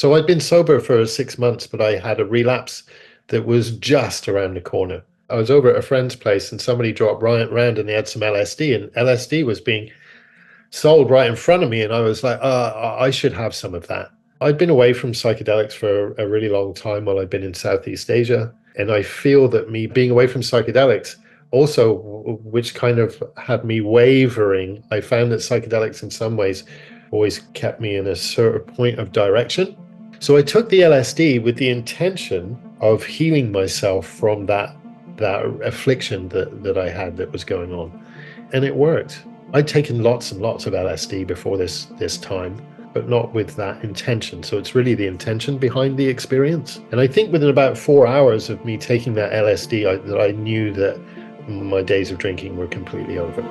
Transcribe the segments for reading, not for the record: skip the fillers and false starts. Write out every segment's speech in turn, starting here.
So I'd been sober for 6 months, but I had a relapse that was just around the corner. I was over at a friend's place and somebody dropped right round and they had some LSD, and LSD was being sold right in front of me. And I was like, I should have some of that. I'd been away from psychedelics for a really long time while I'd been in Southeast Asia. And I feel that me being away from psychedelics also, which kind of had me wavering, I found that psychedelics in some ways always kept me in a sort of point of direction. So I took the LSD with the intention of healing myself from that affliction that I had that was going on. And it worked. I'd taken lots and lots of LSD before this time, but not with that intention. So it's really the intention behind the experience. And I think within about 4 hours of me taking that LSD, that I knew that my days of drinking were completely over.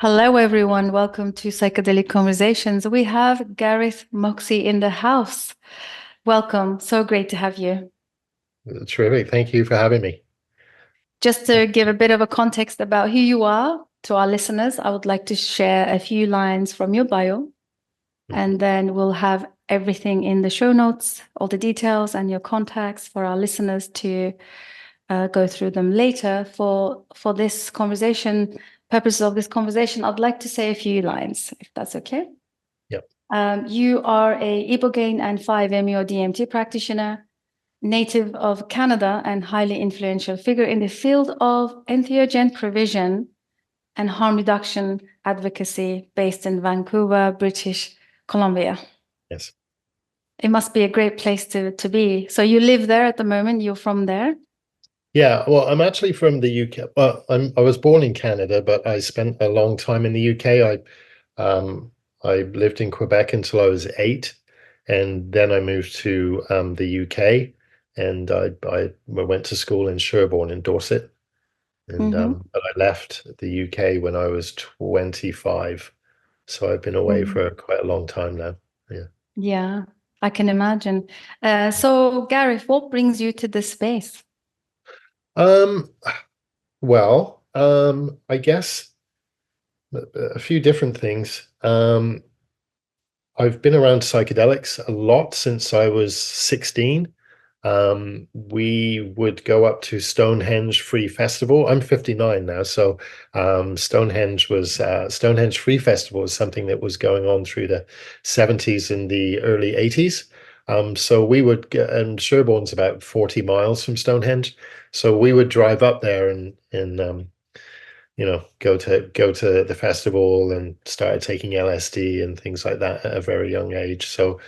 Hello, everyone. Welcome to Psychedelic Conversations. We have Garyth Moxey in the house. Welcome. So great to have you. Terrific. Thank you for having me. Just to give a bit of a context about who you are to our listeners, I would like to share a few lines from your bio, and then we'll have everything in the show notes, all the details and your contacts for our listeners to go through them later. For this conversation, purposes of this conversation, I'd like to say a few lines, if that's okay. Yep. You are a Ibogaine and 5-MeO DMT practitioner, native of Canada, and highly influential figure in the field of entheogen provision and harm reduction advocacy, based in Vancouver, British Columbia. Yes. It must be a great place to be. So you live there at the moment. You're from there? Yeah, well, I'm actually from the UK. Well, I was born in Canada, but I spent a long time in the UK. I lived in Quebec until I was 8, and then I moved to the UK, and I went to school in Sherborne in Dorset, and but I left the UK when I was 25, so I've been away for quite a long time now. Yeah. Yeah, I can imagine. So, Garyth, what brings you to this space? Well, I guess a few different things. I've been around psychedelics a lot since I was 16. We would go up to Stonehenge Free Festival. I'm 59 now, so Stonehenge Free Festival was something that was going on through the 70s and the early 80s. So we would get, and Sherborne's about 40 miles from Stonehenge, so we would drive up there and go to the festival, and started taking LSD and things like that at a very young age. So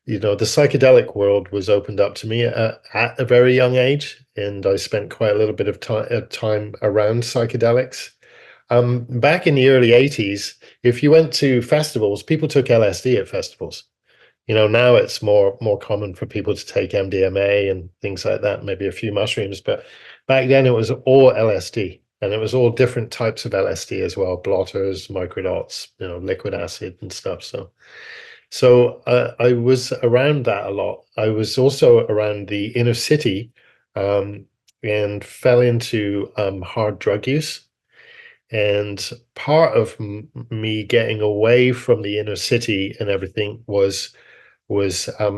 the psychedelic world was opened up to me at a very young age, and I spent quite a little bit of time around psychedelics. Back in the early 80s, if you went to festivals, people took LSD at festivals. Now it's more common for people to take MDMA and things like that, maybe a few mushrooms, but back then it was all LSD, and it was all different types of LSD as well, blotters, microdots, liquid acid and stuff. So I was around that a lot. I was also around the inner city, and fell into hard drug use. And part of me getting away from the inner city and everything was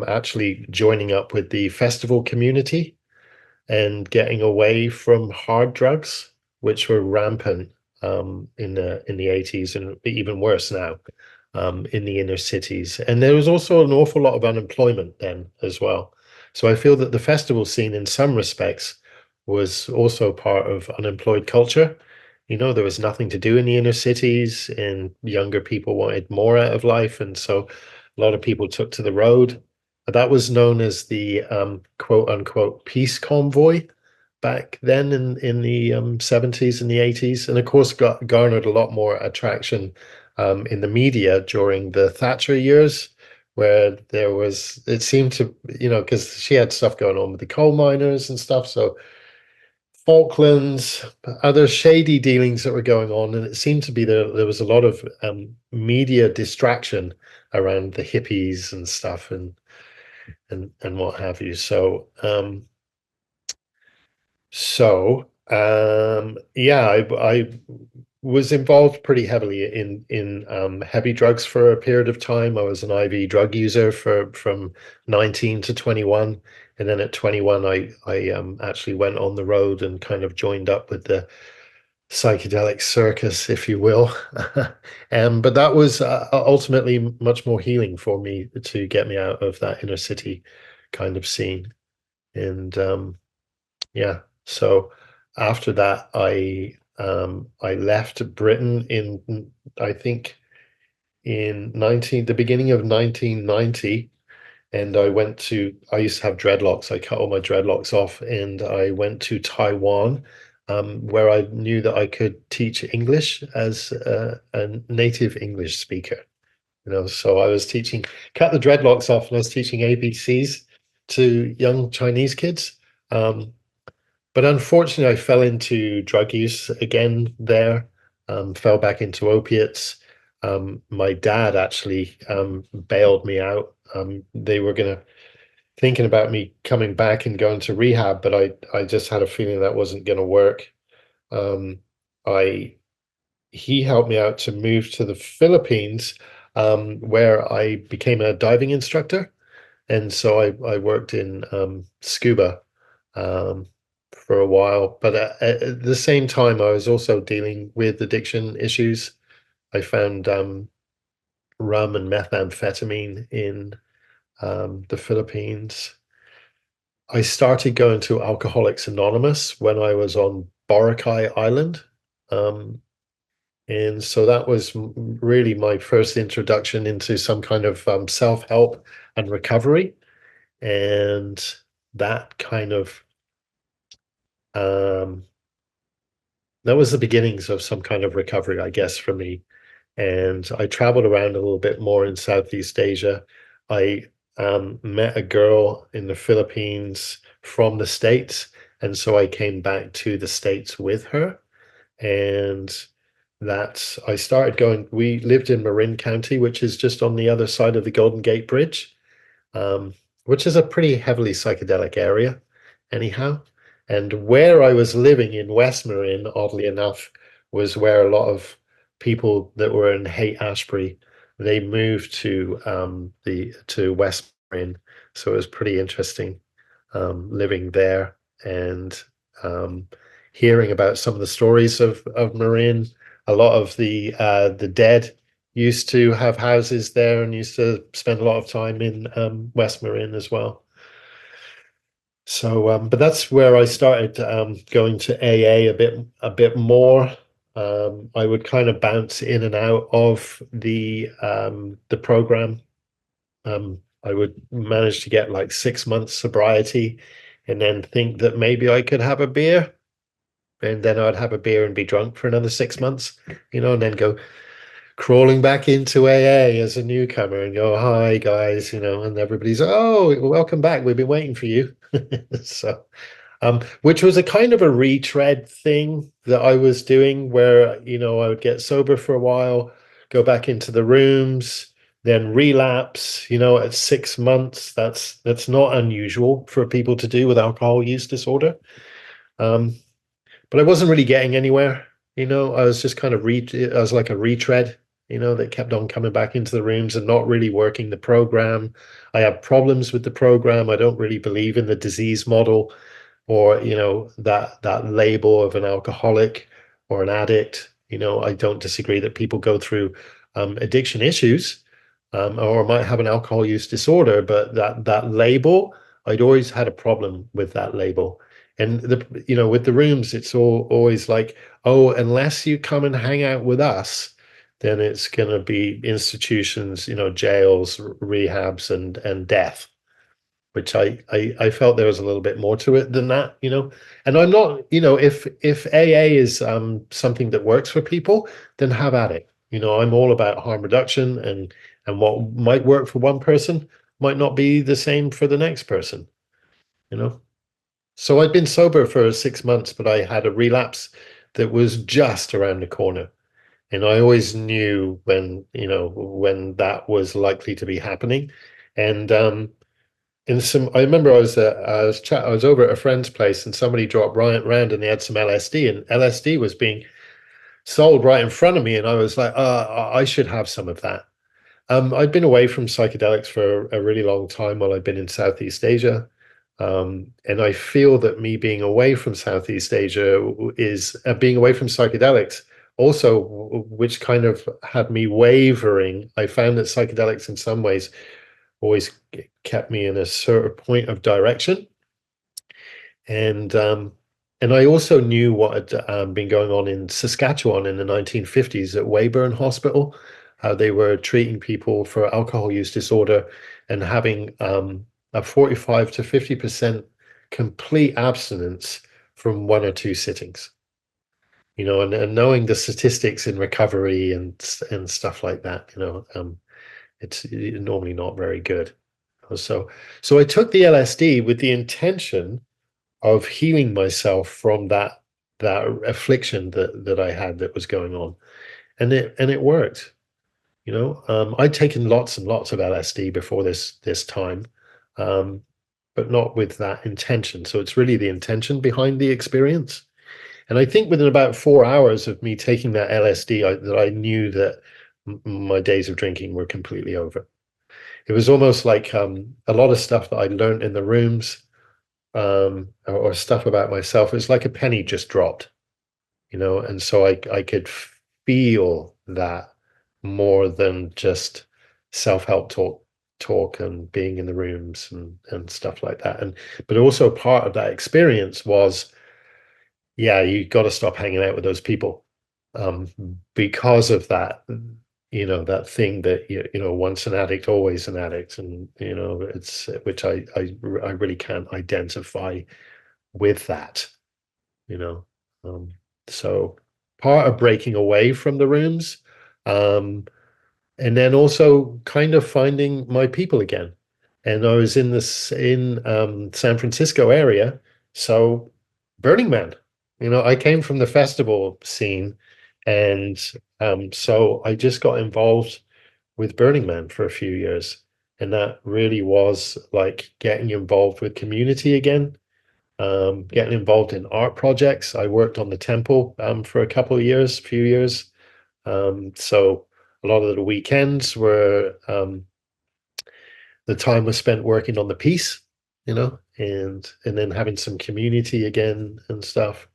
actually joining up with the festival community and getting away from hard drugs, which were rampant in the 80s, and even worse now in the inner cities. And there was also an awful lot of unemployment then as well. So I feel that the festival scene in some respects was also part of unemployed culture. There was nothing to do in the inner cities, and younger people wanted more out of life. And so a lot of people took to the road. That was known as the quote unquote peace convoy back then in the 70s and the 80s. And of course, garnered a lot more attraction in the media during the Thatcher years, where it seemed to, because she had stuff going on with the coal miners and stuff. So Falklands, other shady dealings that were going on, and it seemed to be there was a lot of media distraction around the hippies and stuff and what have you. Yeah, I was involved pretty heavily in heavy drugs for a period of time. I was an IV drug user from 19 to 21. And then at 21, I actually went on the road and kind of joined up with the psychedelic circus, if you will. But that was ultimately much more healing for me to get me out of that inner city kind of scene. And yeah, so after that, I left Britain in, I think, the beginning of 1990, and I used to have dreadlocks. I cut all my dreadlocks off, and I went to Taiwan, where I knew that I could teach English as a native English speaker. So I was cut the dreadlocks off, and I was teaching ABCs to young Chinese kids. But unfortunately, I fell into drug use again there, fell back into opiates. My dad actually bailed me out. They were thinking about me coming back and going to rehab, but I just had a feeling that wasn't going to work. Um, I He helped me out to move to the Philippines, where I became a diving instructor. And so I worked in scuba um, for a while. But at the same time, I was also dealing with addiction issues. I found rum and methamphetamine in the Philippines. I started going to Alcoholics Anonymous when I was on Boracay Island. Um, and so that was really my first introduction into some kind of self-help and recovery. And that kind of um, that was the beginnings of some kind of recovery, I guess, for me. And I traveled around a little bit more in Southeast Asia. I met a girl in the Philippines from the States, and so I came back to the States with her. And I started going. We lived in Marin County, which is just on the other side of the Golden Gate Bridge, um, which is a pretty heavily psychedelic area, anyhow. And where I was living in West Marin, oddly enough, was where a lot of people that were in Haight-Ashbury, they moved to West Marin. So it was pretty interesting living there and um, hearing about some of the stories of Marin. A lot of the dead used to have houses there and used to spend a lot of time in West Marin as well. So, but that's where I started going to AA a bit more. I would kind of bounce in and out of the program. I would manage to get like 6 months sobriety, and then think that maybe I could have a beer, and then I'd have a beer and be drunk for another 6 months, and then go crawling back into AA as a newcomer and go, "Hi guys," and everybody's, "Oh, welcome back. We've been waiting for you." So, which was a kind of a retread thing that I was doing where, I would get sober for a while, go back into the rooms, then relapse, at 6 months. That's not unusual for people to do with alcohol use disorder. But I wasn't really getting anywhere. I was just kind of I was like a retread, that kept on coming back into the rooms and not really working the program. I have problems with the program. I don't really believe in the disease model or, that label of an alcoholic or an addict. I don't disagree that people go through addiction issues or might have an alcohol use disorder, but that label, I'd always had a problem with that label. And with the rooms, it's always like, oh, unless you come and hang out with us, then it's going to be institutions, jails, rehabs, and death. Which I felt there was a little bit more to it than that, And I'm not, if AA is something that works for people, then have at it. I'm all about harm reduction, and what might work for one person might not be the same for the next person, you know. So I'd been sober for 6 months, but I had a relapse that was just around the corner. And I always knew when that was likely to be happening. And I remember I was over at a friend's place, and somebody dropped right round and they had some LSD, and LSD was being sold right in front of me, and I was like, I should have some of that. I'd been away from psychedelics for a really long time while I'd been in Southeast Asia. And I feel that me being away from Southeast Asia is being away from psychedelics also, which kind of had me wavering. I found that psychedelics in some ways always kept me in a sort of point of direction. And and I also knew what had been going on in Saskatchewan in the 1950s at Weyburn Hospital, how they were treating people for alcohol use disorder and having a 45 to 50% complete abstinence from one or two sittings. And knowing the statistics in recovery and stuff like that, it's normally not very good. So I took the LSD with the intention of healing myself from that affliction that I had that was going on, and it worked. I'd taken lots and lots of LSD before this time, but not with that intention. So it's really the intention behind the experience. And I think within about 4 hours of me taking that LSD, that I knew that my days of drinking were completely over. It was almost like a lot of stuff that I learned in the rooms, or stuff about myself. It's like a penny just dropped, and so I could feel that more than just self-help talk and being in the rooms and stuff like that. But also part of that experience was, yeah, you got to stop hanging out with those people, um, because of that. That thing that once an addict, always an addict, and it's which I really can't identify with that. you know. Um, so part of breaking away from the rooms, um, and then also kind of finding my people again. And I was in San Francisco area, so Burning Man. I came from the festival scene, and so I just got involved with Burning Man for a few years, and that really was like getting involved with community again, getting involved in art projects. I worked on the temple for a few years. So a lot of the weekends were the time was spent working on the piece, and then having some community again and stuff.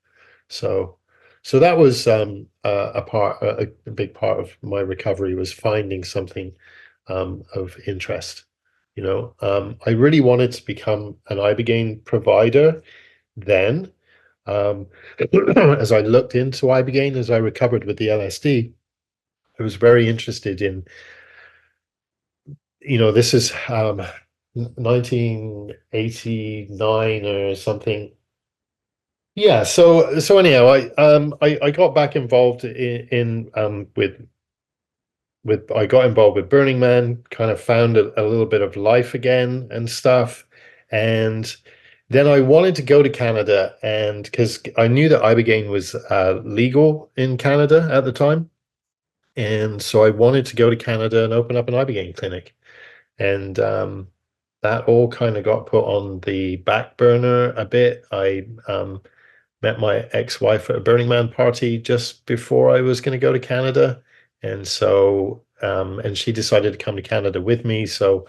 So so that was a big part of my recovery, was finding something of interest. I really wanted to become an Ibogaine provider then. Um, as I looked into Ibogaine, as I recovered with the LSD, I was very interested in, this is 1989 or something. Yeah, so anyhow, I got back involved with I got involved with Burning Man, kind of found a little bit of life again and stuff. And then I wanted to go to Canada, and because I knew that Ibogaine was legal in Canada at the time. And so I wanted to go to Canada and open up an Ibogaine clinic. And that all kind of got put on the back burner a bit. I met my ex-wife at a Burning Man party just before I was going to go to Canada. And so, and she decided to come to Canada with me. So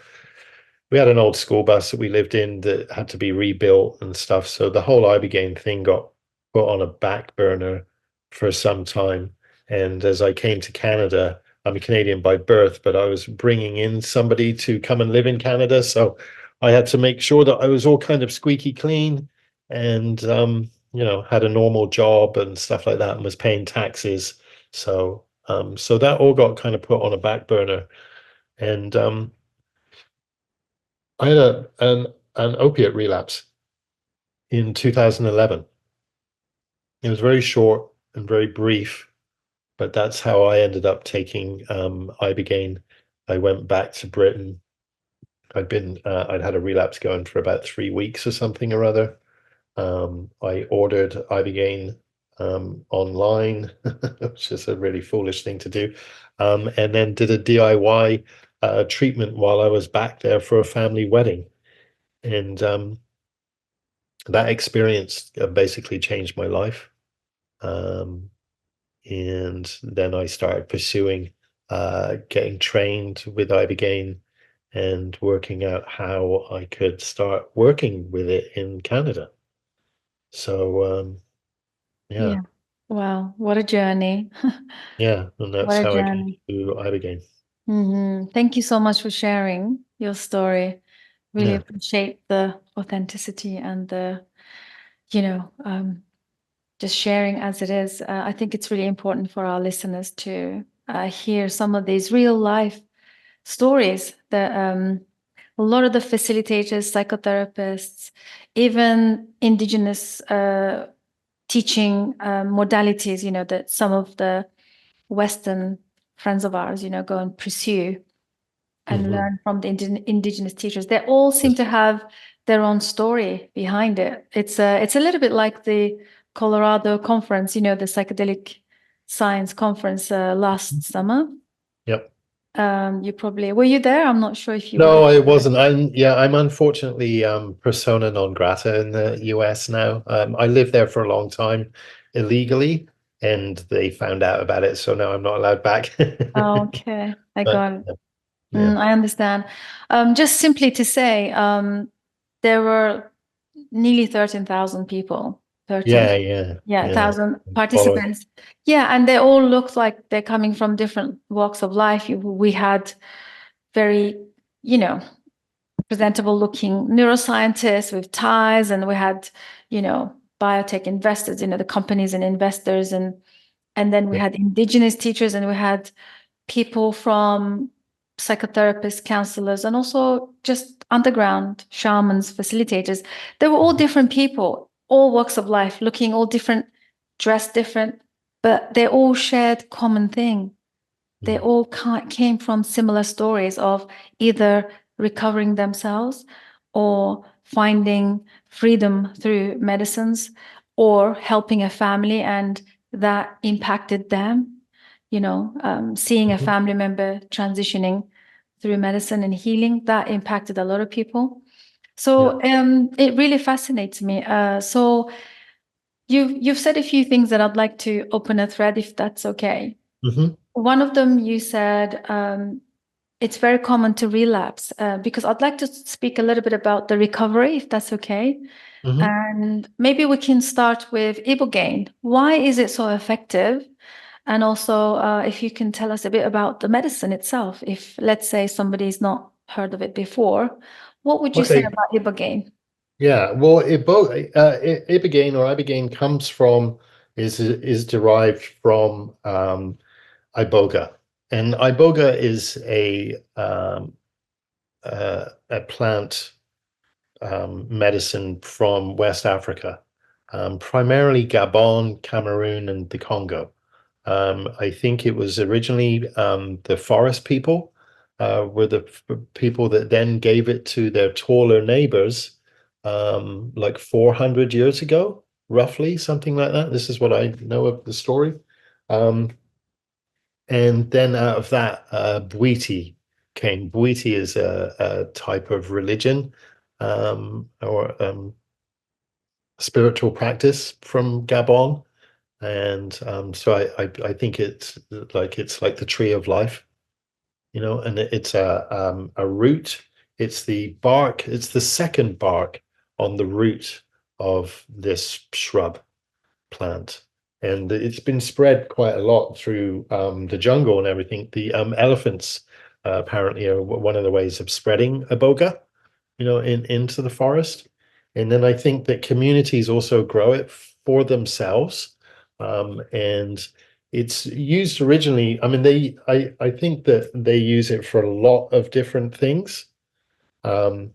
we had an old school bus that we lived in that had to be rebuilt and stuff. So the whole Ibogaine thing got put on a back burner for some time. And as I came to Canada, I'm a Canadian by birth, but I was bringing in somebody to come and live in Canada. So I had to make sure that I was all kind of squeaky clean, and had a normal job and stuff like that, and was paying taxes. So that all got kind of put on a back burner. And I had an opiate relapse in 2011. It was very short and very brief, but that's how I ended up taking Ibogaine. I went back to Britain. I'd had a relapse going for about 3 weeks or something or other. I ordered Ibogaine online, which is a really foolish thing to do, and then did a DIY treatment while I was back there for a family wedding. And that experience basically changed my life. Um, and then I started pursuing getting trained with Ibogaine and working out how I could start working with it in Canada. So yeah, Yeah. Wow, what a journey. yeah, and What that's a how I came journey. to Ibogaine. Thank you so much for sharing your story. Really Yeah. appreciate the authenticity and the, you know, just sharing as it is. I think it's really important for our listeners to hear some of these real life stories that a lot of the facilitators, psychotherapists, even indigenous teaching modalities, that some of the Western friends of ours, go and pursue and Hmm. learn from the indigenous teachers. They all seem to have their own story behind it. It's a little bit like the Colorado conference, the psychedelic science conference last summer. Yep. You probably were you there? I'm not sure if you were. No, I wasn't. I'm unfortunately persona non grata in the US now. I lived there for a long time illegally, and they found out about it, so now I'm not allowed back. Okay, I But got it. yeah. I understand. Just simply to say, there were nearly 13,000 people. 13, Yeah, yeah, yeah, yeah. 1,000 Following. participants. Yeah, and they all looked like they're coming from different walks of life. We had very, you know, presentable looking neuroscientists with ties, and we had, biotech investors, the companies and investors, and then we Yeah. had indigenous teachers, and we had people from psychotherapists, counselors, and also just underground shamans, facilitators. They were all different people, all walks of life, looking all different, dressed different, but they all shared common thing. They Mm. all came from similar stories of either recovering themselves or finding freedom through medicines or helping a family, and that impacted them. Seeing a Mhm. family member transitioning through medicine and healing, that impacted a lot of people. Yeah. So it really fascinates me. So you've said a few things that I'd like to open a thread, if that's okay. Hmm. One of them, you said it's very common to relapse, because I'd like to speak a little bit about the recovery, if that's okay. Hmm. And maybe we can start with Ibogaine. Why is it so effective? And also, if you can tell us a bit about the medicine itself. If, let's say, somebody's not heard of it before, what would you say Okay. about Ibogaine? Yeah. Well, Ibogaine or Ibogaine comes from is derived from iboga, and iboga is a plant medicine from West Africa, primarily Gabon, Cameroon, and the Congo. I think it was originally the forest people were the people that then gave it to their taller neighbors like 400 years ago, roughly, something like that. This is what I know of the story. Um, and then out of that, Bwiti came. Bwiti is a type of religion or spiritual practice from Gabon. And so I think it's like the tree of life, and it's a root. It's the bark. It's the second bark on the root of this shrub plant, and it's been spread quite a lot through the jungle and everything. The elephants apparently are one of the ways of spreading iboga, into the forest. And then I think that communities also grow it for themselves. And it's used originally, I mean, I think that they use it for a lot of different things. And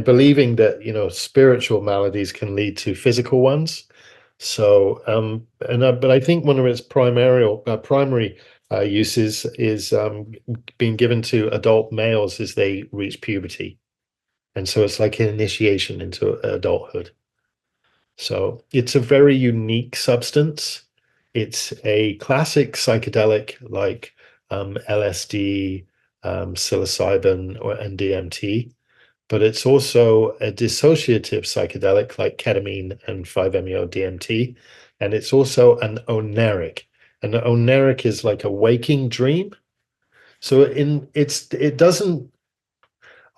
believing that, spiritual maladies can lead to physical ones. So, but I think one of its primary uses is being given to adult males as they reach puberty, and so it's like an initiation into adulthood. So it's a very unique substance. It's a classic psychedelic like LSD, psilocybin, and DMT, but it's also a dissociative psychedelic like ketamine and 5-MeO-DMT, and it's also an oneric. And the oneric is like a waking dream. So it doesn't.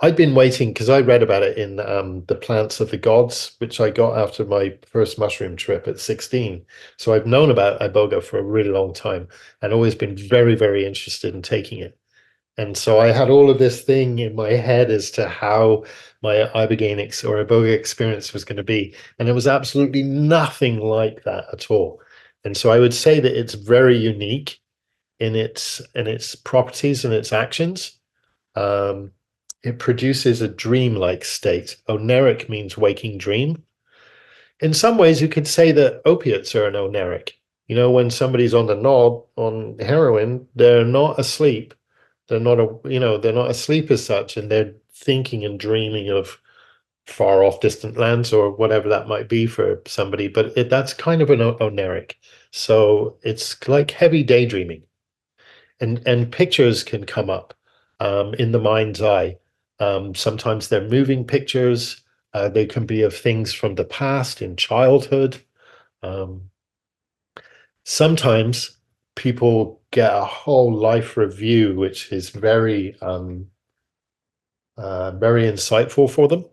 I've been waiting because I read about it in The Plants of the Gods, which I got after my first mushroom trip at 16. So I've known about iboga for a really long time and always been very, very interested in taking it. And so I had all of this thing in my head as to how my ibogaine or iboga experience was going to be. And it was absolutely nothing like that at all. And so I would say that it's very unique in its properties and its actions. Um, it produces a dream-like state. Oneric means waking dream. In some ways, you could say that opiates are an oneric. You know, when somebody's on the knob on heroin, they're not asleep. They're not asleep as such, and they're thinking and dreaming of far off distant lands or whatever that might be for somebody. But that's kind of an oneric. So it's like heavy daydreaming, and pictures can come up in the mind's eye. Sometimes they're moving pictures. They can be of things from the past in childhood. Um, Sometimes people get a whole life review, which is very insightful for them.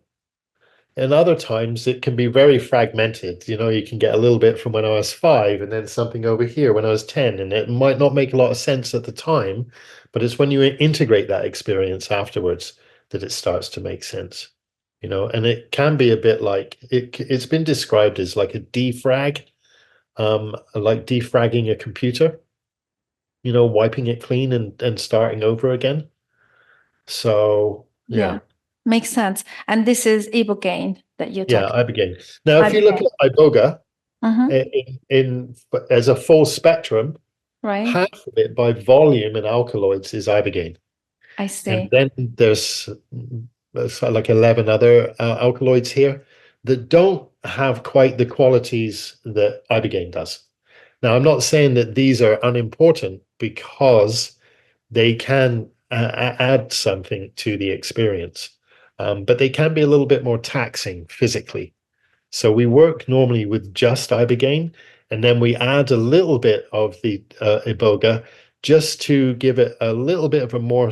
And other times it can be very fragmented. You know, you can get a little bit from when I was 5 and then something over here when I was 10. And it might not make a lot of sense at the time, but it's when you integrate that experience afterwards that it starts to make sense. You know, and it can be a bit like it's been described as like a defrag, like defragging a computer, you know, wiping it clean and starting over again. So Yeah, yeah. makes sense. And this is ibogaine that you're Yeah, talking. ibogaine. Now, if you look Ibogaine. at iboga Mm-hmm. in as a full spectrum, Right. half of it by volume in alkaloids is ibogaine, I and see. then there's like 11 other alkaloids here that don't have quite the qualities that ibogaine does. Now, I'm not saying that these are unimportant because they can add something to the experience, but they can be a little bit more taxing physically. So we work normally with just ibogaine, and then we add a little bit of the iboga just to give it a little bit of a more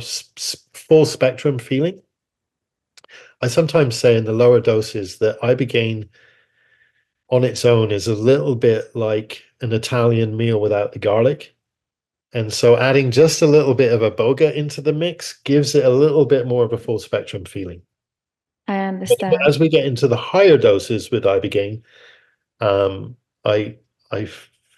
full spectrum feeling. I sometimes say in the lower doses that ibogaine on its own is a little bit like an Italian meal without the garlic. And so adding just a little bit of iboga into the mix gives it a little bit more of a full spectrum feeling. I But understand. as we get into the higher doses with ibogaine, Um, I I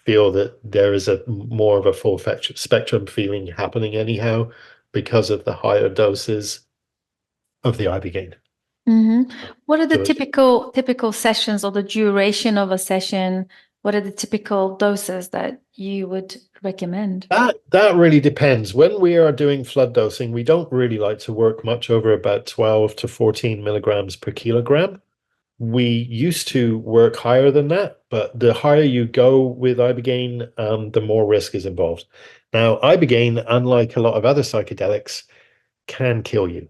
feel that there is a more of a full spectrum feeling happening anyhow because of the higher doses of the ibogaine. Mm-hmm. What are the So typical sessions or the duration of a session? What are the typical doses that you would recommend? that really depends. When we are doing flood dosing, we don't really like to work much over about 12 to 14 milligrams per kilogram. We used to work higher than that, but the higher you go with ibogaine, the more risk is involved. Now, ibogaine, unlike a lot of other psychedelics, can kill you.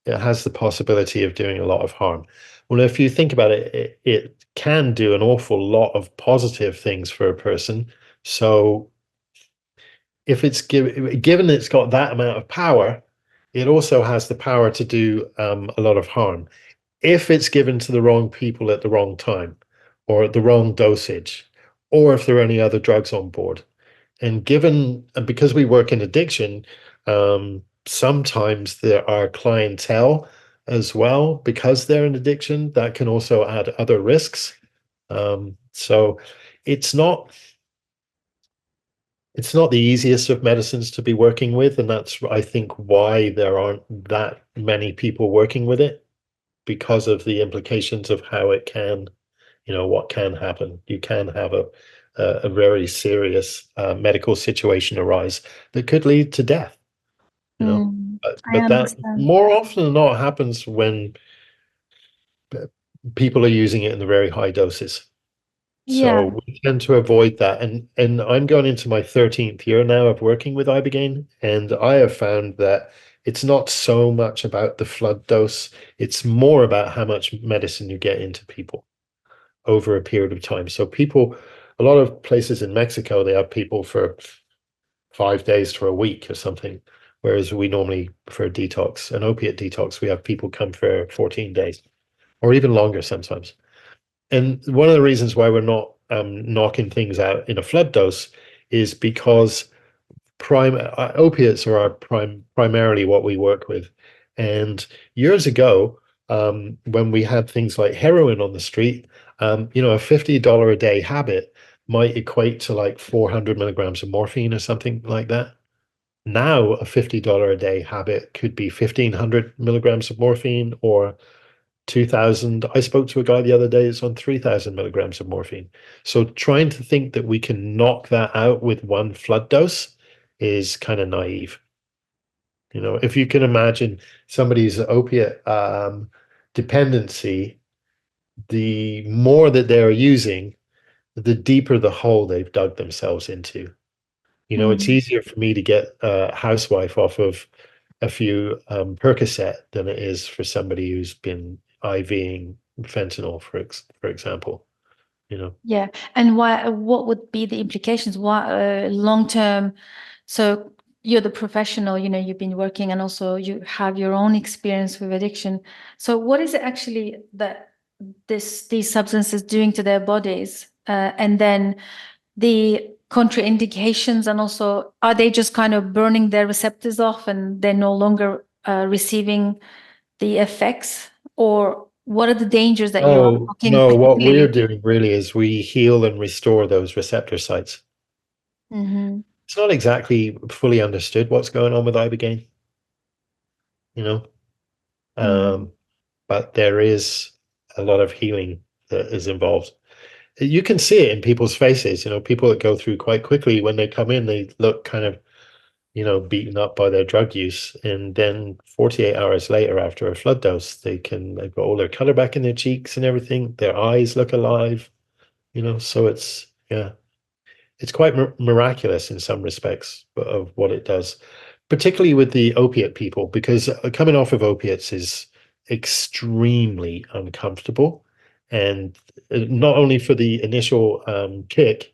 It has the possibility of doing a lot of harm. Well, if you think about it, it can do an awful lot of positive things for a person. So if it's given it's got that amount of power, it also has the power to do a lot of harm if it's given to the wrong people at the wrong time or at the wrong dosage, or if there are any other drugs on board. And because we work in addiction, sometimes there are clientele as well because they're in addiction that can also add other risks. So it's not it's not the easiest of medicines to be working with, and that's I think why there aren't that many people working with it because of the implications of how it can what can happen. You can have a very serious medical situation arise that could lead to death, you know. I But that understand. more often than not happens when people are using it in the very high doses. Yeah. So we tend to avoid that. And I'm going into my 13th year now of working with Ibogaine, and I have found that it's not so much about the flood dose, it's more about how much medicine you get into people over a period of time. So people, a lot of places in Mexico, they have people for 5 days to a week or something, whereas we normally, for a detox, an opiate detox, we have people come for 14 days or even longer sometimes. And one of the reasons why we're not knocking things out in a flood dose is because opiates are our primarily what we work with. And years ago, when we had things like heroin on the street, a $50 a day habit might equate to like 400 milligrams of morphine or something like that. Now, a $50 a day habit could be 1,500 milligrams of morphine or 2,000. I spoke to a guy the other day that's on 3,000 milligrams of morphine. So trying to think that we can knock that out with one flood dose is kind of naive. If you can imagine somebody's opiate dependency, the more that they're using, the deeper the hole they've dug themselves into. It's Mm. easier for me to get a housewife off of a few Percocet than it is for somebody who's been IVing fentanyl, for example. Yeah. And what would be the implications? Why long term? So you're the professional, you've been working and also you have your own experience with addiction. So what is it actually that these substances doing to their bodies? And then the contraindications, and also are they just kind of burning their receptors off and they're no longer receiving the effects? Or what are the dangers that you are Oh, looking no, what we're particularly? doing really is we heal and restore those receptor sites. Mm-hmm. It's not exactly fully understood what's going on with Ibogaine, you know, Mm-hmm. um, but there is a lot of healing that is involved. You can see it in people's faces, people that go through quite quickly when they come in, they look kind of, beaten up by their drug use. And then 48 hours later, after a flood dose, they've got all their color back in their cheeks and everything. Their eyes look alive, so yeah, it's quite miraculous in some respects of what it does, particularly with the opiate people, because coming off of opiates is extremely uncomfortable. And not only for the initial kick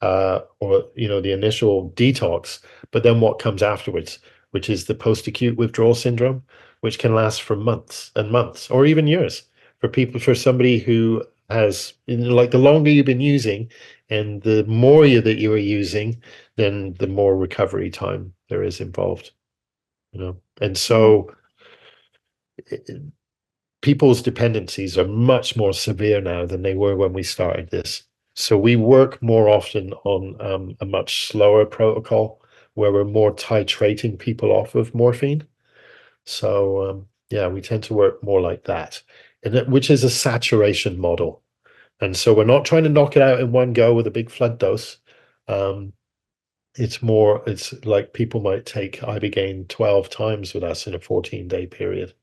or, the initial detox, but then what comes afterwards, which is the post-acute withdrawal syndrome, which can last for months and months or even years for somebody who has, like, the longer you've been using and the more that you are using, then the more recovery time there is involved, And Yeah. so people's dependencies are much more severe now than they were when we started this. So we work more often on a much slower protocol where we're more titrating people off of morphine. So yeah, we tend to work more like that, which is a saturation model. And so we're not trying to knock it out in one go with a big flood dose. Um, it's like people might take Ibogaine 12 times with us in a 14-day period.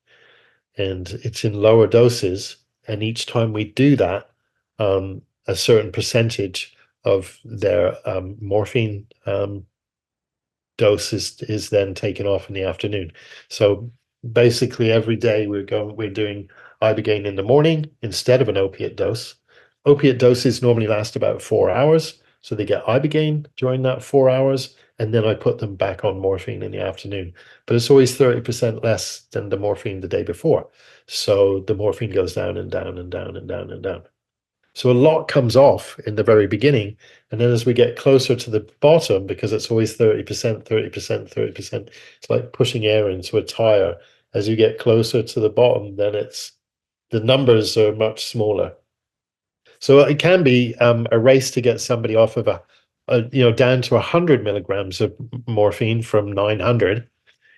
And it's in lower doses. And each time we do that, a certain percentage of their morphine dose is then taken off in the afternoon. So basically every day we're doing Ibogaine in the morning instead of an opiate dose. Opiate doses normally last about 4 hours. So they get Ibogaine during that 4 hours, and then I put them back on morphine in the afternoon. But it's always 30% less than the morphine the day before. So the morphine goes down and down and down and down and down. So a lot comes off in the very beginning. And then as we get closer to the bottom, because it's always 30%, 30%, 30%, it's like pushing air into a tire. As you get closer to the bottom, then the numbers are much smaller. So it can be a race to get somebody off of down to 100 milligrams of morphine from 900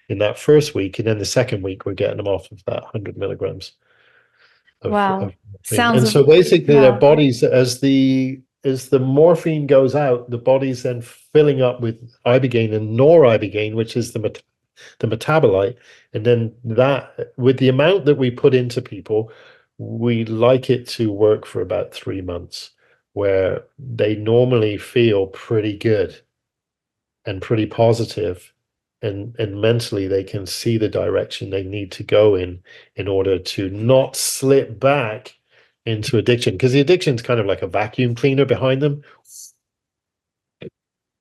in that first week. And then the second week, we're getting them off of that 100 milligrams. Wow. of morphine. Sounds, And so basically their yeah. bodies, as the morphine goes out, the body's then filling up with ibogaine and noribogaine, which is the metabolite. And then that, with the amount that we put into people, we like it to work for about 3 months, where they normally feel pretty good and pretty positive, and mentally they can see the direction they need to go in order to not slip back into addiction, because the addiction is kind of like a vacuum cleaner behind them,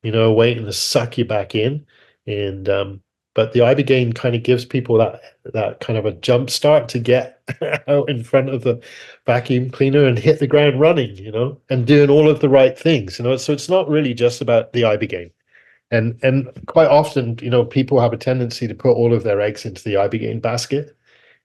waiting to suck you back in. And but the ibogaine kind of gives people that kind of a jump start to get out in front of the vacuum cleaner and hit the ground running, and doing all of the right things. So it's not really just about the ibogaine. And quite often, people have a tendency to put all of their eggs into the ibogaine basket,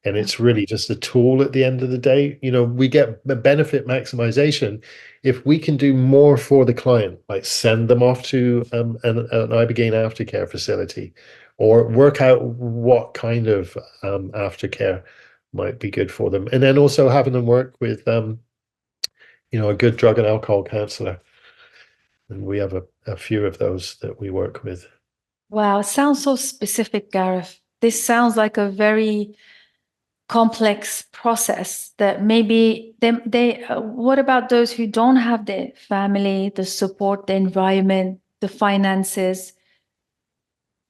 and it's really just a tool at the end of the day. We get benefit maximization if we can do more for the client, like send them off to an ibogaine aftercare facility, or work out what kind of aftercare might be good for them, and then also having them work with a good drug and alcohol counselor. And we have a few of those that we work with. Wow. It sounds so specific, Gareth. This sounds like a very complex process that maybe what about those who don't have the family, the support, the environment, the finances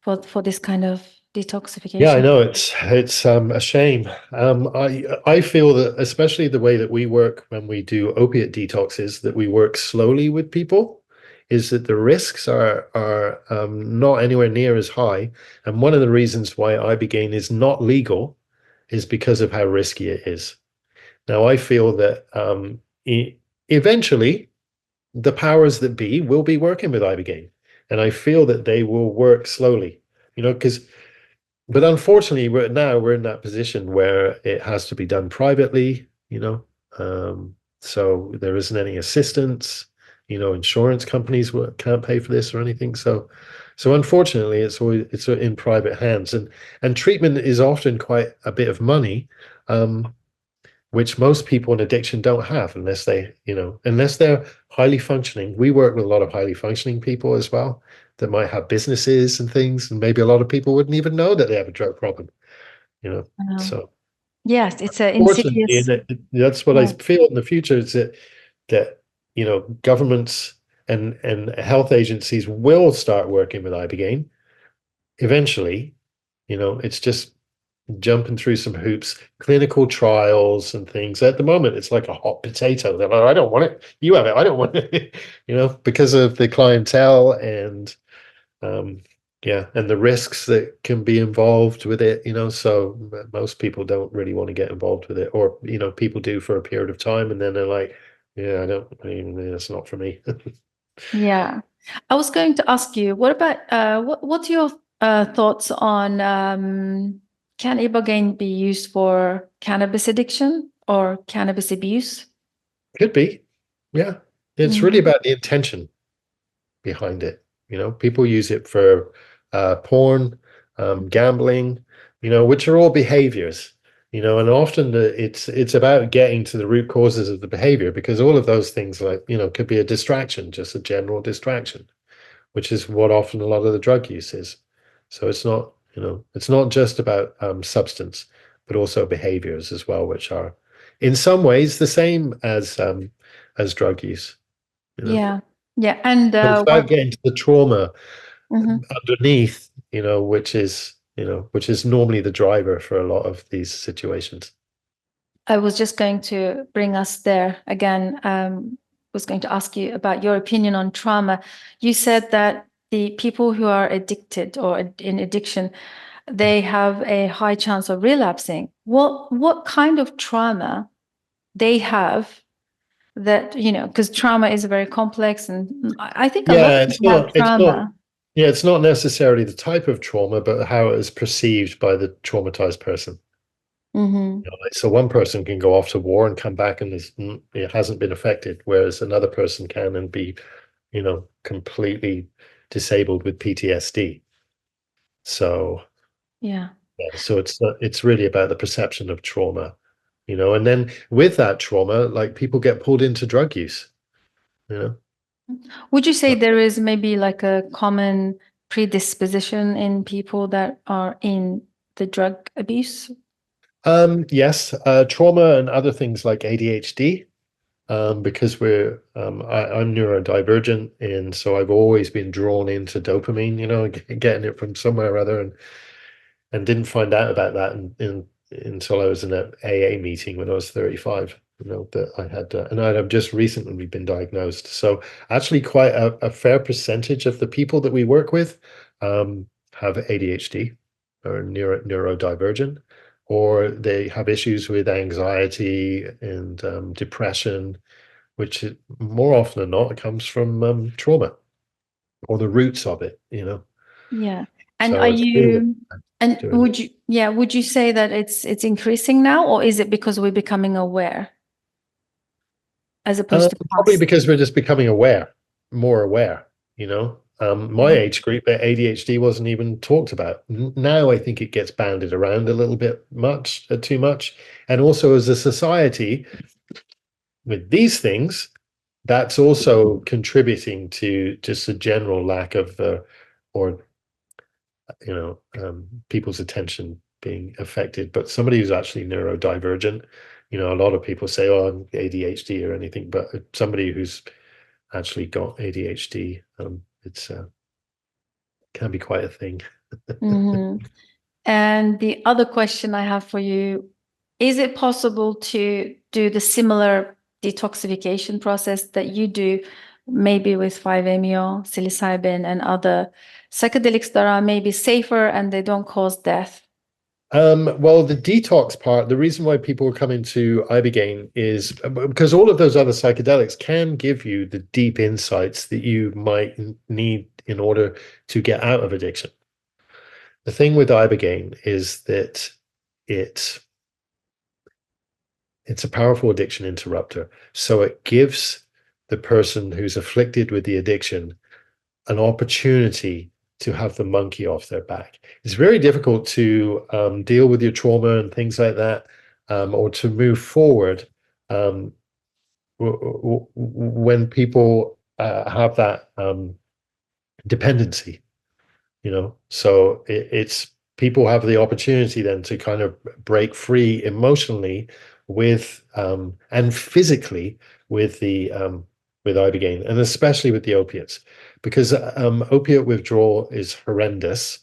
for this kind of Yeah, I detoxification? know it's a shame. I feel that, especially the way that we work when we do opiate detoxes, that we work slowly with people, is that the risks are not anywhere near as high. And one of the reasons why ibogaine is not legal is because of how risky it is. Now, I feel that eventually the powers that be will be working with ibogaine, and I feel that they will work slowly. Because but unfortunately, we're in that position where it has to be done privately, so there isn't any assistance. Insurance companies can't pay for this or anything. So unfortunately, it's in private hands, and treatment is often quite a bit of money, which most people in addiction don't have unless they're highly functioning. We work with a lot of highly functioning people as well that might have businesses and things, and maybe a lot of people wouldn't even know that they have a drug problem, you know. Um, So yes, it's an fortunately, insidious. that's what I Yeah. feel in the future, is that governments and health agencies will start working with ibogaine eventually. It's just jumping through some hoops, clinical trials and things. At the moment, it's like a hot potato. They're like, I don't want it. You have it. I don't want it. Because of the clientele and um, yeah, and the risks that can be involved with it. So most people don't really want to get involved with it, or people do for a period of time, and then they're like, yeah, I mean, that's not for me. Yeah. I was going to ask you, what about what's your thoughts on can ibogaine be used for cannabis addiction or cannabis abuse? Could be, yeah. It's really Mhm. about the intention behind it. People use it for porn, gambling, which are all behaviors. And often it's about getting to the root causes of the behavior, because all of those things, like, could be a distraction, just a general distraction, which is what often a lot of the drug use is. So it's not just about substance, but also behaviors as well, which are in some ways the same as drug use. You know. Yeah. Yeah. And But it's about getting to the trauma Mhm. underneath, which is normally the driver for a lot of these situations. I was just going to bring us there again. Was going to ask you about your opinion on trauma. You said that the people who are addicted or in addiction, they have a high chance of relapsing. What kind of trauma they have that, because trauma is very complex, and I think a lot Yeah, of people have trauma. it's not necessarily the type of trauma, but how it is perceived by the traumatized person. Hmm. Like, so one person can go off to war and come back and it hasn't been affected, whereas another person can and be, completely disabled with PTSD. So Yeah. yeah, so it's really about the perception of trauma, and then with that trauma, like people get pulled into drug use, you know. Would you say there is maybe like a common predisposition in people that are in the drug abuse? Yes, trauma and other things like ADHD, because I'm neurodivergent, and so I've always been drawn into dopamine, getting it from somewhere or other, and didn't find out about that until I was in an AA meeting when I was 35. That I had, and I've just recently been diagnosed. So actually, quite a fair percentage of the people that we work with have ADHD or neurodivergent, or they have issues with anxiety and depression, which more often than not comes from trauma or the roots of it. Yeah. And So it's really doing it. would you say that it's increasing now, or is it because we're becoming aware as opposed to Probably past? because we're just becoming more aware. My Yeah. age group, ADHD wasn't even talked about. Now I think it gets banded around a little bit too much. And also as a society with these things, that's also contributing to just a general lack of, or, people's attention being affected. But somebody who's actually neurodivergent, a lot of people say, oh, I'm ADHD or anything, but somebody who's actually got ADHD, it's can be quite a thing. Mhm. And the other question I have for you, is it possible to do the similar detoxification process that you do, maybe with 5-MeO, psilocybin, and other psychedelics that are maybe safer and they don't cause death? Well, the detox part, the reason why people are coming to Ibogaine is because all of those other psychedelics can give you the deep insights that you might need in order to get out of addiction. The thing with Ibogaine is that it it's a powerful addiction interrupter. So it gives the person who's afflicted with the addiction an opportunity to have the monkey off their back. It's very difficult to deal with your trauma and things like that, or to move forward when people have that dependency. So it's people have the opportunity then to kind of break free emotionally with and physically with the with ibogaine, and especially with the opiates, because opiate withdrawal is horrendous,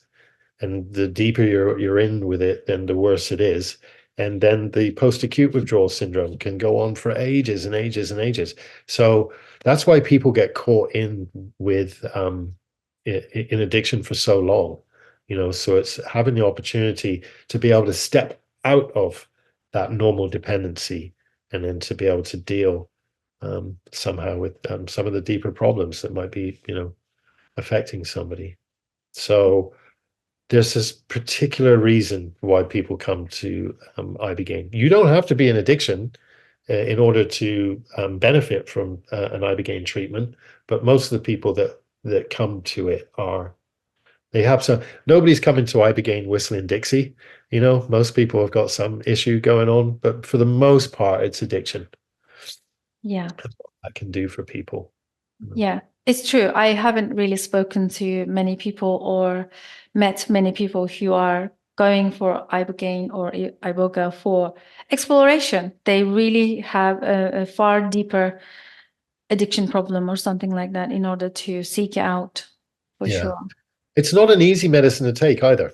and the deeper you're in with it, then the worse it is. And then the post-acute withdrawal syndrome can go on for ages and ages and ages. So that's why people get caught in with in addiction for so long. So it's having the opportunity to be able to step out of that normal dependency, and then to be able to deal somehow with some of the deeper problems that might be affecting somebody. So there's this particular reason why people come to ibogaine. You don't have to be in addiction in order to benefit from an ibogaine treatment, but most of the people that come to it they have some. Nobody's coming to ibogaine whistling Dixie. Most people have got some issue going on, but for the most part, it's addiction. Yeah. That's what that can do for people. Yeah, it's true. I haven't really spoken to many people or met many people who are going for ibogaine or iboga for exploration. They really have a far deeper addiction problem or something like that in order to seek it out, for Yeah. sure. It's not an easy medicine to take either.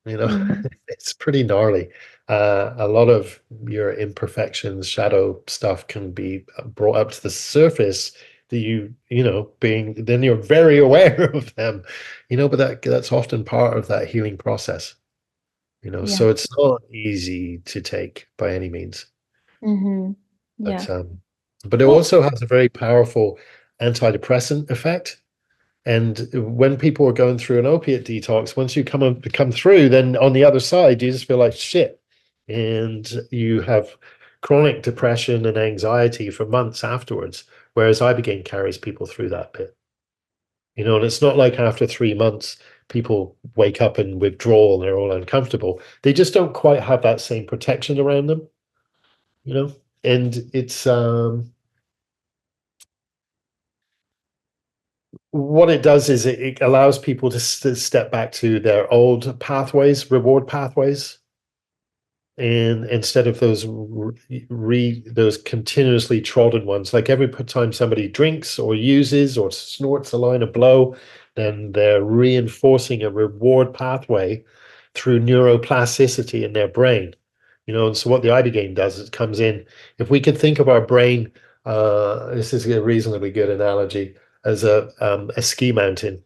Mhm. It's pretty gnarly. A lot of your imperfections, shadow stuff can be brought up to the surface that then you're very aware of them, but that's often part of that healing process. Yeah. So it's not easy to take by any means. Hmm. Yeah. But but it Well, also has a very powerful antidepressant effect. And when people are going through an opiate detox, once you come through, then on the other side, you just feel like shit. And you have chronic depression and anxiety for months afterwards. Whereas Ibogaine carries people through that bit. And it's not like after 3 months, people wake up in withdrawal and they're all uncomfortable. They just don't quite have that same protection around them. you know, and it's what it does is it allows people to step back to their old pathways, reward pathways, and instead of those continuously trodden ones, like every time somebody drinks or uses or snorts a line of blow, then they're reinforcing a reward pathway through neuroplasticity in their brain. And so what the ibogaine does is it comes in. If we can think of our brain, this is a reasonably good analogy, as a ski mountain,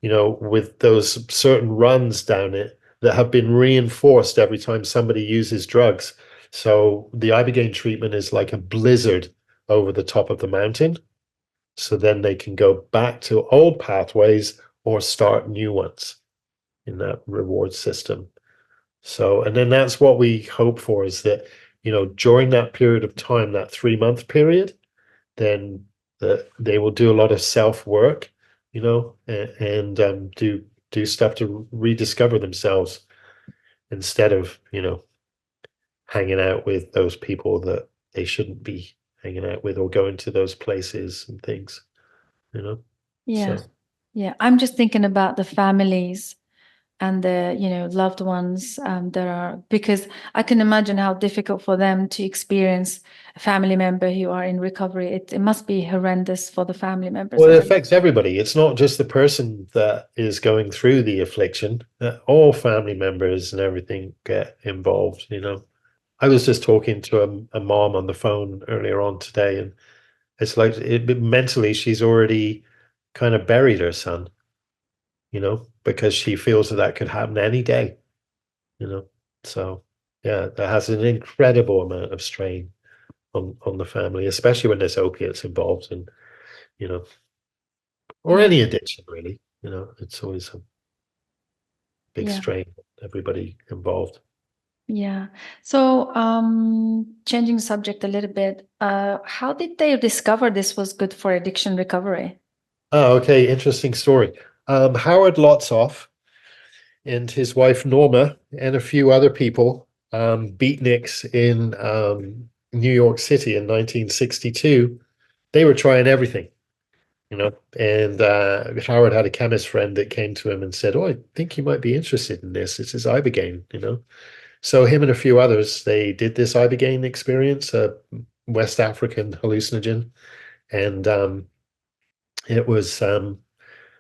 with those certain runs down it that have been reinforced every time somebody uses drugs. So the ibogaine treatment is like a blizzard over the top of the mountain. So then they can go back to old pathways or start new ones in that reward system. So, and then that's what we hope for, is that, during that period of time, that 3-month period, then they will do a lot of self work, and do stuff to rediscover themselves instead of, hanging out with those people that they shouldn't be hanging out with or going to those places and things, you know. Yeah. So Yeah. I'm just thinking about the families and the loved ones that are, because I can imagine how difficult for them to experience a family member who are in recovery. It must be horrendous for the family members well, as it well. affects everybody. It's not just the person that is going through the affliction. All family members and everything get involved. I was just talking to a mom on the phone earlier on today, and it's like mentally she's already kind of buried her son, because she feels that could happen any day, you know. So yeah, that has an incredible amount of strain on the family, especially when there's opiates involved, and you know, or Yeah. any addiction really. It's always a big Yeah. strain on everybody involved. Yeah. So, changing subject a little bit, how did they discover this was good for addiction recovery? Oh, okay, interesting story. Howard Lotsoff and his wife Norma and a few other people, beatniks in New York City in 1962, they were trying everything. And Howard had a chemist friend that came to him and said, "Oh, I think you might be interested in this. This is ibogaine." So him and a few others, they did this ibogaine experience, a West African hallucinogen, and it was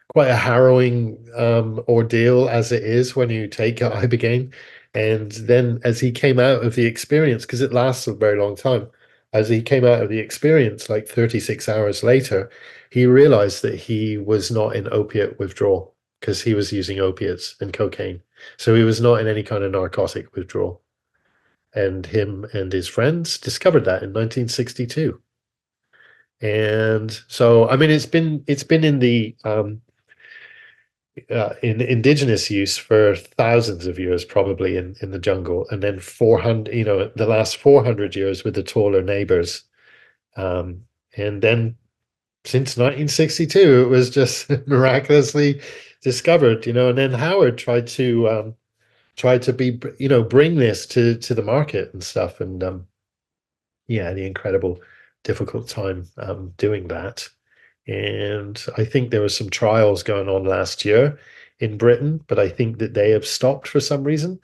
quite a harrowing ordeal as it is when you take ibogaine. And then as he came out of the experience, because it lasts a very long time, as he came out of the experience, like 36 hours later, he realized that he was not in opiate withdrawal because he was using opiates and cocaine. So he was not in any kind of narcotic withdrawal. And him and his friends discovered that in 1962. And so, I mean, it's been in indigenous use for thousands of years, probably in the jungle, and then 400, the last 400 years with the taller neighbors. Um, and then since 1962, it was just miraculously discovered. And then Howard tried to bring this to the market and stuff. And yeah, the incredible difficult time doing that. And I think there were some trials going on last year in Britain, but I think that they have stopped for some reason.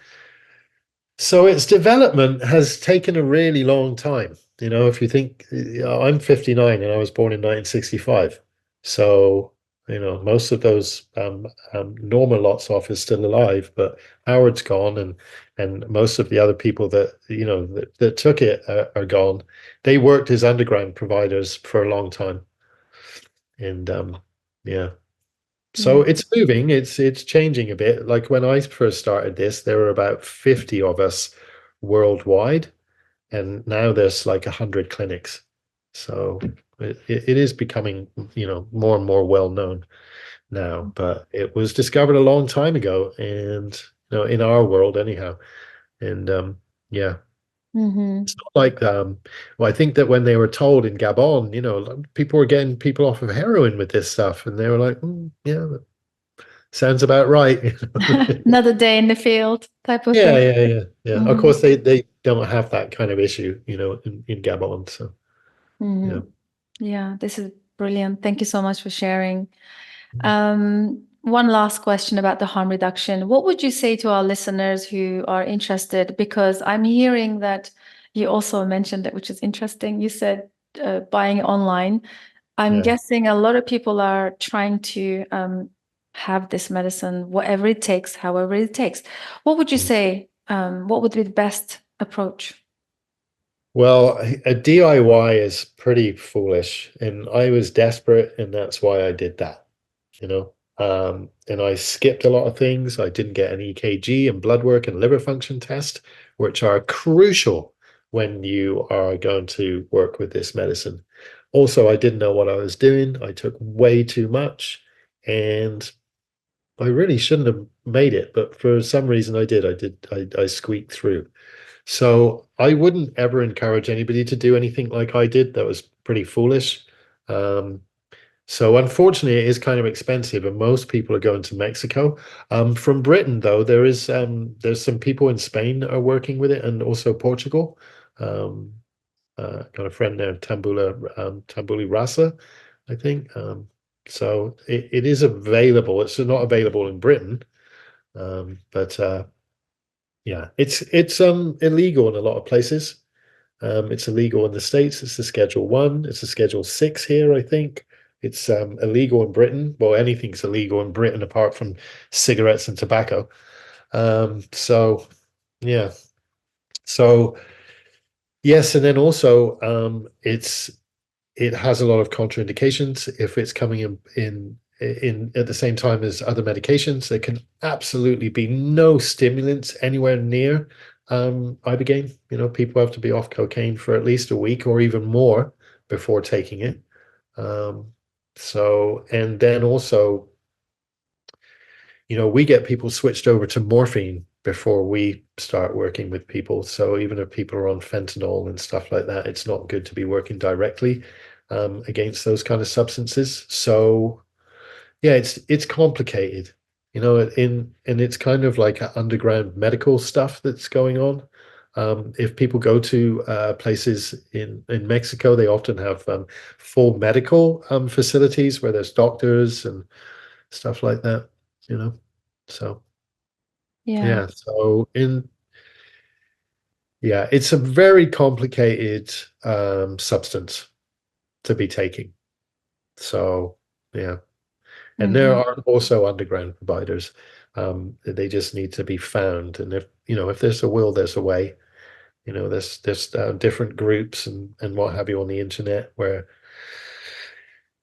So its development has taken a really long time. If you think, I'm 59 and I was born in 1965. So, most of those Norma Lotsoff is still alive, but Howard's gone, and most of the other people that took it are gone. They worked as underground providers for a long time. And yeah. So Yeah. it's moving, it's changing a bit. Like when I first started this, there were about 50 of us worldwide, and now there's like 100 clinics. So it is becoming, more and more well known now, but it was discovered a long time ago, and in our world anyhow. And yeah, Mm-hmm. it's not like well, I think that when they were told in Gabon, people were getting people off of heroin with this stuff, and they were like, yeah, sounds about right. Another day in the field type of Yeah, thing. yeah, yeah, yeah. Of Mhm. course, they don't have that kind of issue, in Gabon. So yeah, Mhm. Yeah, this is brilliant. Thank you so much for sharing. One last question about the harm reduction. What would you say to our listeners who are interested? Because I'm hearing that you also mentioned that, which is interesting. You said buying online. I'm yeah. guessing a lot of people are trying to have this medicine, whatever it takes, however it takes. What would you Mm. say? What would be the best approach? Well, a DIY is pretty foolish, and I was desperate, and that's why I did that. you know. And I skipped a lot of things. I didn't get an EKG and blood work and liver function test, which are crucial when you are going to work with this medicine. Also, I didn't know what I was doing. I took way too much, and I really shouldn't have made it, but for some reason I did. I squeaked through. So I wouldn't ever encourage anybody to do anything like I did. That was pretty foolish. Um, so unfortunately, it is kind of expensive, and most people are going to Mexico. From Britain, though, there's some people in Spain that are working with it, and also Portugal. Um, got a friend there, Tambuli Rasa, I think. So it is available. It's not available in Britain, but yeah, it's illegal in a lot of places. It's illegal in the States. It's a Schedule 1. It's a Schedule 6 here, I think. It's illegal in Britain. Well, anything's illegal in Britain apart from cigarettes and tobacco. So yeah. So yes, and then also it has a lot of contraindications if it's coming in at the same time as other medications. There can absolutely be no stimulants anywhere near ibogaine. People have to be off cocaine for at least a week or even more before taking it. Um, and then also, we get people switched over to morphine before we start working with people. So even if people are on fentanyl and stuff like that, it's not good to be working directly against those kind of substances. So yeah, it's complicated, and it's kind of like underground medical stuff that's going on. If people go to places in Mexico, they often have full medical facilities where there's doctors and stuff like that, you know. So Yeah. yeah, it's a very complicated substance to be taking. So yeah. And there Mhm. are also underground providers. They just need to be found. And if there's a will, there's a way. There's different groups and what have you on the internet where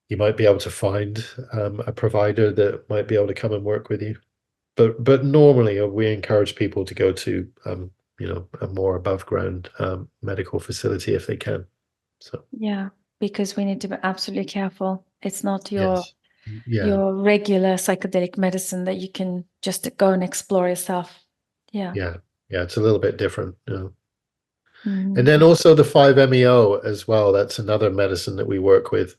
you might be able to find a provider that might be able to come and work with you. But normally we encourage people to go to a more above ground medical facility if they can. So Yeah, because we need to be absolutely careful. It's not yes, yeah, your regular psychedelic medicine that you can just go and explore yourself. Yeah. yeah, yeah. It's a little bit different. And Mhm. then also the 5-MeO as well. That's another medicine that we work with.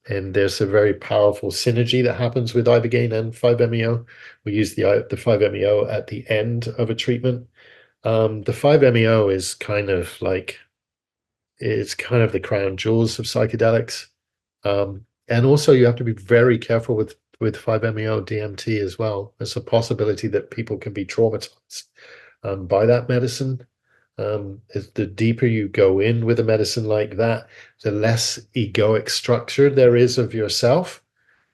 And there's a very powerful synergy that happens with ibogaine and 5-MeO. We use the 5-MeO at the end of a treatment. The 5-MeO is kind of the crown jewels of psychedelics. And also you have to be very careful with 5-MeO DMT as well. There's a possibility that people can be traumatized by that medicine. The deeper you go in with a medicine like that, the less egoic structure there is of yourself.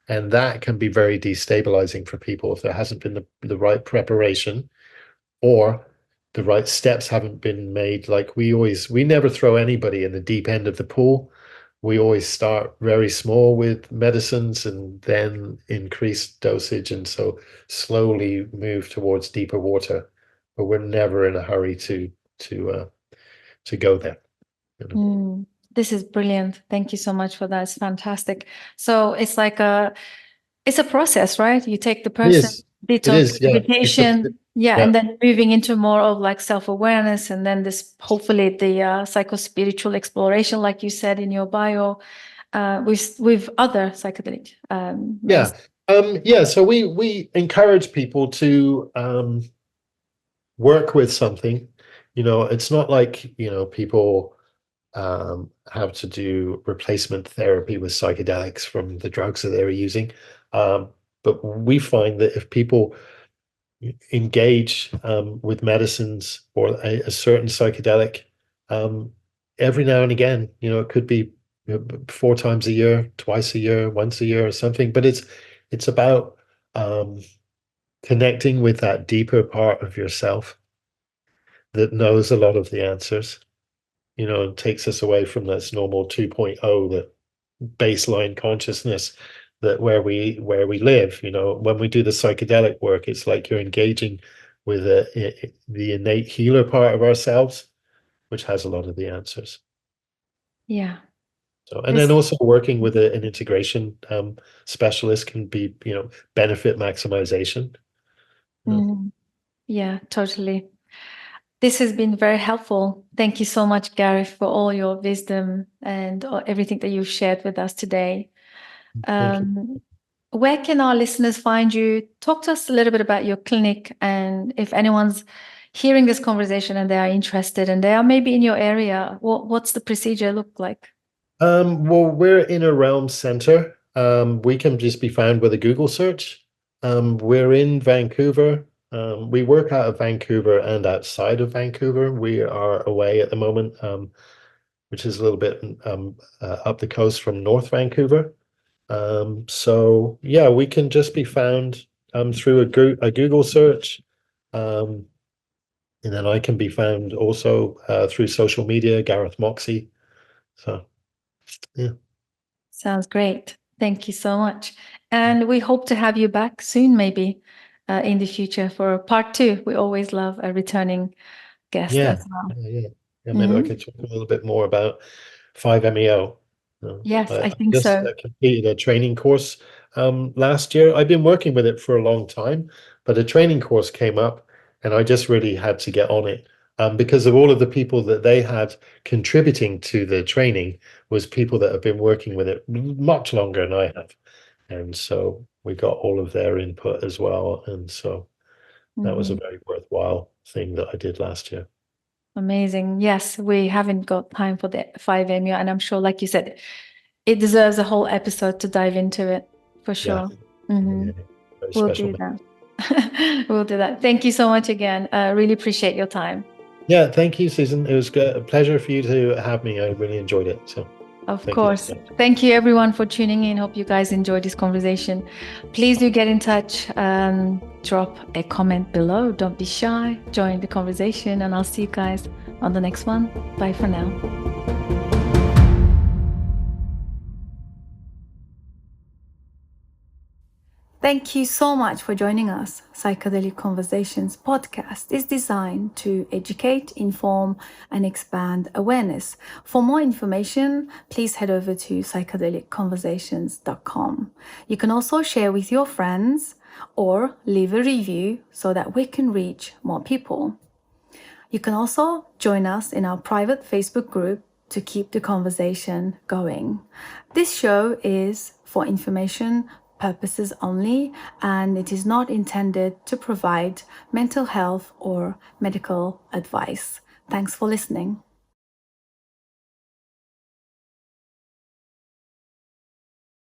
And that can be very destabilizing for people if there hasn't been the right preparation or the right steps haven't been made. Like we never throw anybody in the deep end of the pool. We always start very small with medicines and then increase dosage, and so slowly move towards deeper water. But we're never in a hurry to uh, to go there. Mm. This is brilliant. Thank you so much for that. It's fantastic. So it's like it's a process, right? You take the It person, is. It detox, is. Yeah. meditation, yeah, Yeah. and then moving into more of like self-awareness, and then this hopefully the psychospiritual exploration, like you said in your bio, with other psychedelic Yeah. medicine. Yeah, so we encourage people to work with something. It's not like, people have to do replacement therapy with psychedelics from the drugs that they were using. Um, but we find that if people engage with medicines or a certain psychedelic um, every now and again, it could be 4 times a year, twice a year, once a year, or something. But it's about um, connecting with that deeper part of yourself that knows a lot of the answers, and takes us away from this normal 2.0, that baseline consciousness, that where we live. When we do the psychedelic work, it's like you're engaging with the innate healer part of ourselves, which has a lot of the answers. Yeah. So, and then This. also working with an integration specialist can be, benefit maximization. Mhm. Yeah, totally. This has been very helpful. Thank you so much, Garyth, for all your wisdom and everything that you've shared with us today. Thank you. Where can our listeners find you? Talk to us a little bit about your clinic, and if anyone's hearing this conversation and they are interested and they are maybe in your area, what's the procedure look like? Well, we're in a realm center. We can just be found with a Google search. We're in Vancouver. We work out of Vancouver and outside of Vancouver. We are away at the moment, which is a little bit up the coast from North Vancouver. So yeah, we can just be found through a Google search. Um, and then I can be found also through social media, Garyth Moxey. So yeah. Sounds great. Thank you so much. And we hope to have you back soon, maybe in the future for part two. We always love a returning guest Yeah, as well. yeah. Maybe I Mhm. could talk a little bit more about 5-MeO. Yes, I I think just so. completed a training course last year. I've been working with it for a long time, but a training course came up, and I just really had to get on it because of all of the people that they had contributing to the training was people that have been working with it much longer than I have, and so we got all of their input as well, and so that was a Mhm. very worthwhile thing that I did last year. Amazing. Yes, we haven't got time for the 5-MeO, and I'm sure, like you said, it deserves a whole episode to dive into it for Yeah, sure. yeah, Mhm. very We'll special. do that. We'll do that. Thank you so much again. Really appreciate your time. Yeah, thank you, Susan. It was a pleasure for you to have me. I really enjoyed it. So Of thank you course. so much. Thank you, everyone, for tuning in. Hope you guys enjoyed this conversation. Please do get in touch. Drop a comment below. Don't be shy. Join the conversation, and I'll see you guys on the next one. Bye for now. Thank you so much for joining us. Psychedelic Conversations podcast is designed to educate, inform, and expand awareness. For more information, please head over to psychedelicconversations.com. You can also share with your friends or leave a review so that we can reach more people. You can also join us in our private Facebook group to keep the conversation going. This show is for information purposes only, and it is not intended to provide mental health or medical advice. Thanks for listening.